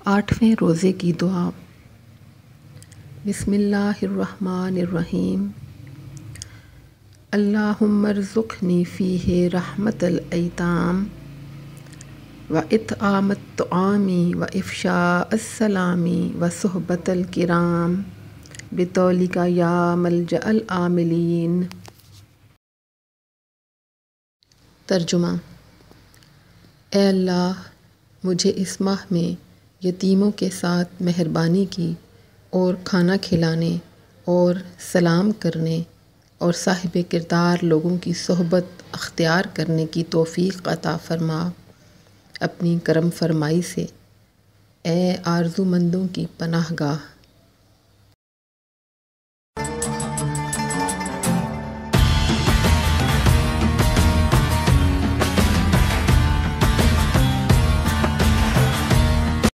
8ویں روزے کی دعا۔ بسم اللہ الرحمن الرحیم۔ اللہم ارزقنی فیہ رحمت الایتام و اطعام الطعام و افشاء السلام و صحبت الکرام بطولک یا ملجأ العاملین۔ ترجمہ۔ اے اللہ، مجھے اس ماہ میں یتیموں کے ساتھ مہربانی کی اور کھانا کھلانے اور سلام کرنے اور صاحب کردار لوگوں کی صحبت اختیار کرنے کی توفیق عطا فرما۔ اپنی کرم فرمائی سے اے آرزو مندوں کی پناہ گاہ